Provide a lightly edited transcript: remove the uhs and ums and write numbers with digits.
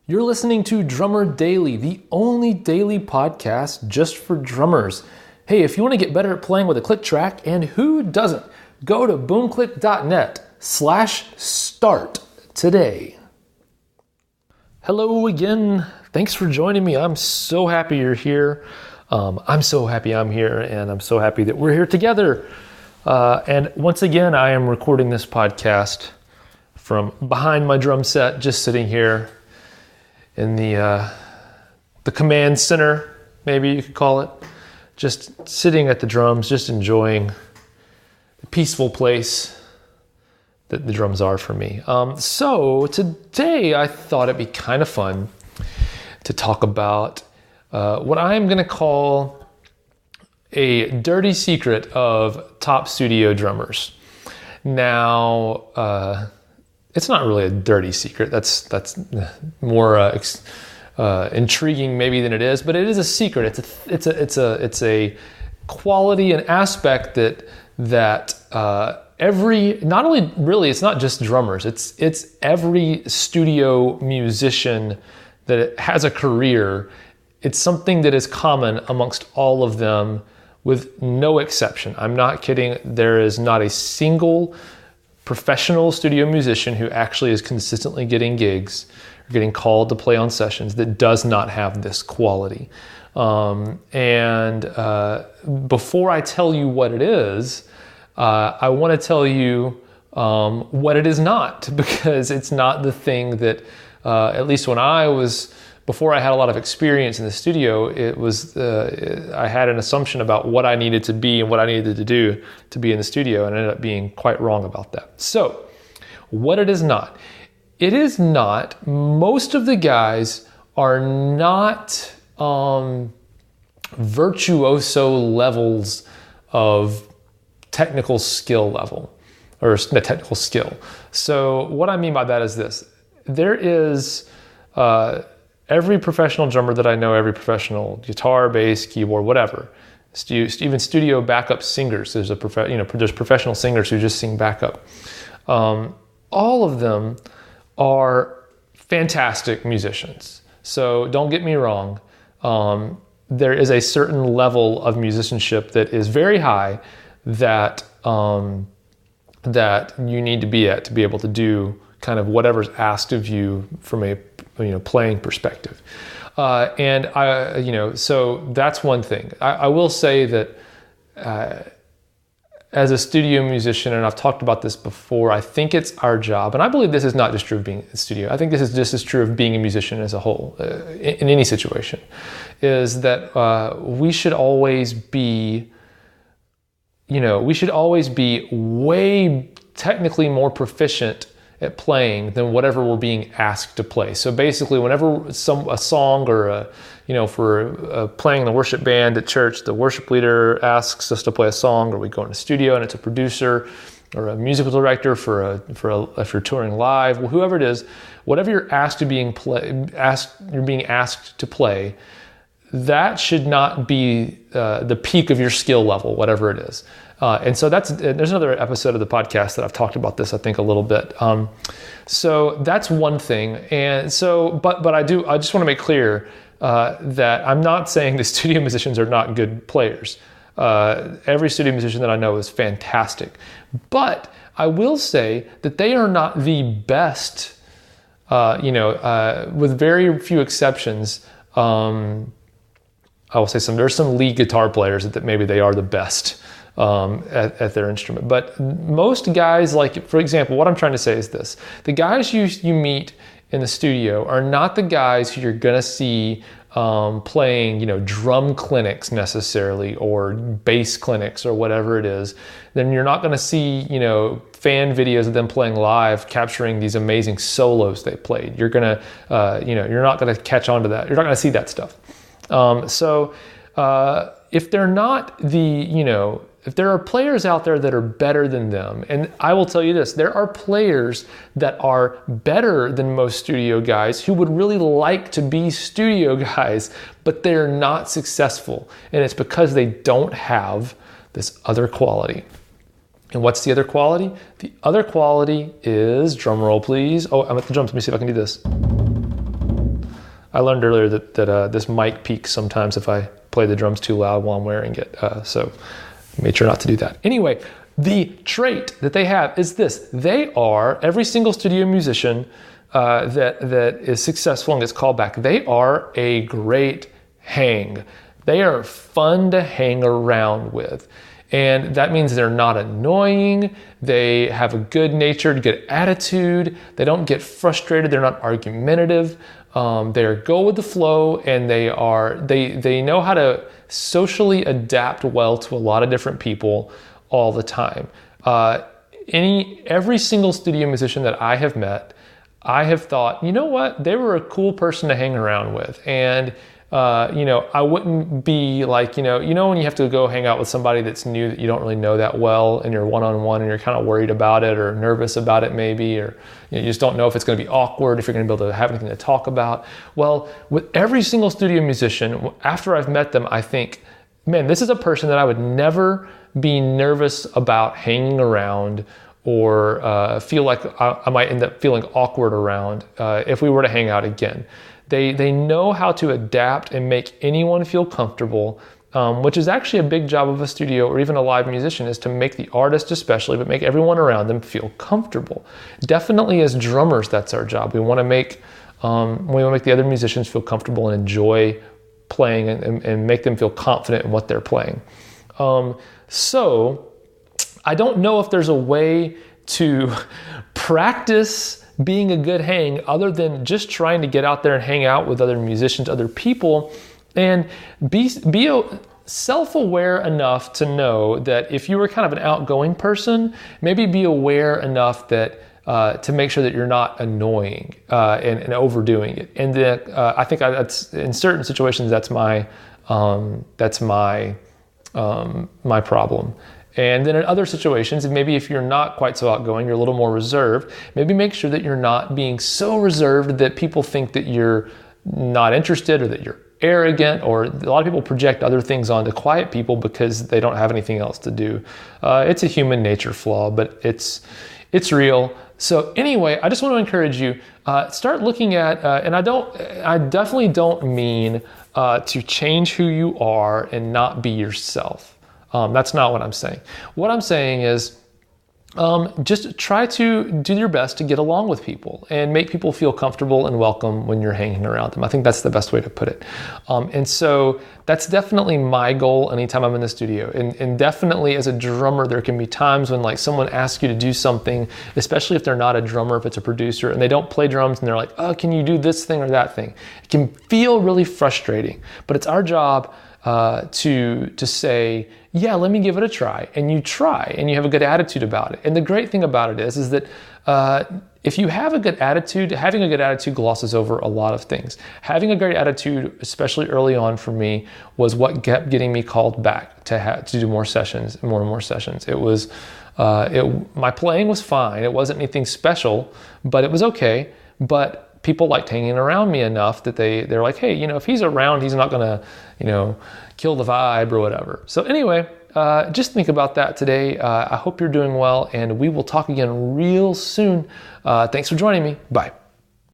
You're listening to Drummer Daily, the only daily podcast just for drummers. Hey, if you want to get better at playing with a click track, and who doesn't, go to boomclick.net/start today. Hello again. Thanks for joining me. I'm so happy you're here. I'm so happy I'm here, and I'm so happy that we're here together. And once again, I am recording this podcast from behind my drum set, just sitting here in the command center, maybe you could call it, just sitting at the drums, just enjoying the peaceful place that the drums are for me. So today I thought it'd be kind of fun to talk about what I'm going to call a dirty secret of top studio drummers. Now, it's not really a dirty secret. That's more intriguing maybe than it is, but it is a secret. It's a quality and aspect that every, not only really, it's not just drummers. It's every studio musician that has a career. It's something that is common amongst all of them, with no exception. I'm not kidding. There is not a single professional studio musician who actually is consistently getting gigs or getting called to play on sessions that does not have this quality. And before I tell you what it is, I want to tell you what it is not, because it's not the thing that, at least when before I had a lot of experience in the studio, I had an assumption about what I needed to be and what I needed to do to be in the studio, and I ended up being quite wrong about that. So, what it is not. It is not, most of the guys are not virtuoso levels of technical skill level, or the technical skill. So what I mean by that is this. There is every professional drummer that I know, every professional guitar, bass, keyboard, whatever, even studio backup singers. There's professional singers who just sing backup. All of them are fantastic musicians. So don't get me wrong. There is a certain level of musicianship that is very high that you need to be at to be able to do kind of whatever's asked of you from a playing perspective. And so that's one thing. I will say that as a studio musician, and I've talked about this before, I think it's our job, and I believe this is not just true of being a studio, I think this is just as true of being a musician as a whole, in any situation, is that we should always be way technically more proficient at playing than whatever we're being asked to play. So basically, whenever a song or for playing in the worship band at church, the worship leader asks us to play a song, or we go in the studio and it's a producer or a musical director if you're touring live, whoever it is, whatever you're being asked to play, that should not be the peak of your skill level, whatever it is. And so there's another episode of the podcast that I've talked about this, I think, a little bit. So that's one thing. And so, but I just want to make clear that I'm not saying the studio musicians are not good players. Every studio musician that I know is fantastic. But I will say that they are not the best, with very few exceptions. I will say there's some lead guitar players that maybe they are the best at their instrument. But most guys, like, for example, what I'm trying to say is this. The guys you meet in the studio are not the guys who you're going to see playing, drum clinics necessarily, or bass clinics, or whatever it is. Then you're not going to see, fan videos of them playing live, capturing these amazing solos they played. You're going to, you're not going to catch on to that. You're not going to see that stuff. If they're not if there are players out there that are better than them, and I will tell you this, there are players that are better than most studio guys who would really like to be studio guys, but they're not successful. And it's because they don't have this other quality. And what's the other quality? The other quality is, drum roll please. Oh, I'm at the drums. Let me see if I can do this. I learned earlier that this mic peaks sometimes if I play the drums too loud while I'm wearing it. So made sure not to do that. Anyway, the trait that they have is this. They are, every single studio musician that is successful and gets called back, they are a great hang. They are fun to hang around with. And that means they're not annoying. They have a good-natured, good attitude. They don't get frustrated. They're not argumentative. They go with the flow, and they know how to socially adapt well to a lot of different people all the time. Every single studio musician that I have met, I have thought, you know what, they were a cool person to hang around with. And I wouldn't be like, when you have to go hang out with somebody that's new that you don't really know that well, and you're one-on-one and you're kind of worried about it or nervous about it maybe, or you just don't know if it's going to be awkward, if you're going to be able to have anything to talk about. Well, with every single studio musician, after I've met them, I think, man, this is a person that I would never be nervous about hanging around or feel like I might end up feeling awkward around if we were to hang out again. They know how to adapt and make anyone feel comfortable, which is actually a big job of a studio or even a live musician, is to make the artist especially, but make everyone around them feel comfortable. Definitely as drummers, that's our job. We want to make the other musicians feel comfortable and enjoy playing and make them feel confident in what they're playing. So I don't know if there's a way to practice being a good hang other than just trying to get out there and hang out with other musicians, other people, and be self-aware enough to know that if you were kind of an outgoing person, maybe be aware enough that to make sure that you're not annoying and overdoing it. And that I think that's in certain situations that's my problem. And then in other situations, maybe if you're not quite so outgoing, you're a little more reserved, maybe make sure that you're not being so reserved that people think that you're not interested or that you're arrogant, or a lot of people project other things onto quiet people because they don't have anything else to do. It's a human nature flaw, but it's real. So anyway, I just want to encourage you, start looking at, and I definitely don't mean to change who you are and not be yourself. That's not what I'm saying. What I'm saying is just try to do your best to get along with people and make people feel comfortable and welcome when you're hanging around them. I think that's the best way to put it. And so that's definitely my goal anytime I'm in the studio. And definitely as a drummer, there can be times when like someone asks you to do something, especially if they're not a drummer, if it's a producer and they don't play drums and they're like, oh, can you do this thing or that thing? It can feel really frustrating, but it's our job to say, yeah, let me give it a try. And you try and you have a good attitude about it. And the great thing about it is that if you have a good attitude, having a good attitude glosses over a lot of things. Having a great attitude, especially early on for me, was what kept getting me called back to do more sessions, more and more sessions. It was, my playing was fine. It wasn't anything special, but it was okay. But people liked hanging around me enough that they're like, hey, if he's around, he's not gonna, kill the vibe or whatever. So anyway, just think about that today. I hope you're doing well, and we will talk again real soon. Thanks for joining me. Bye.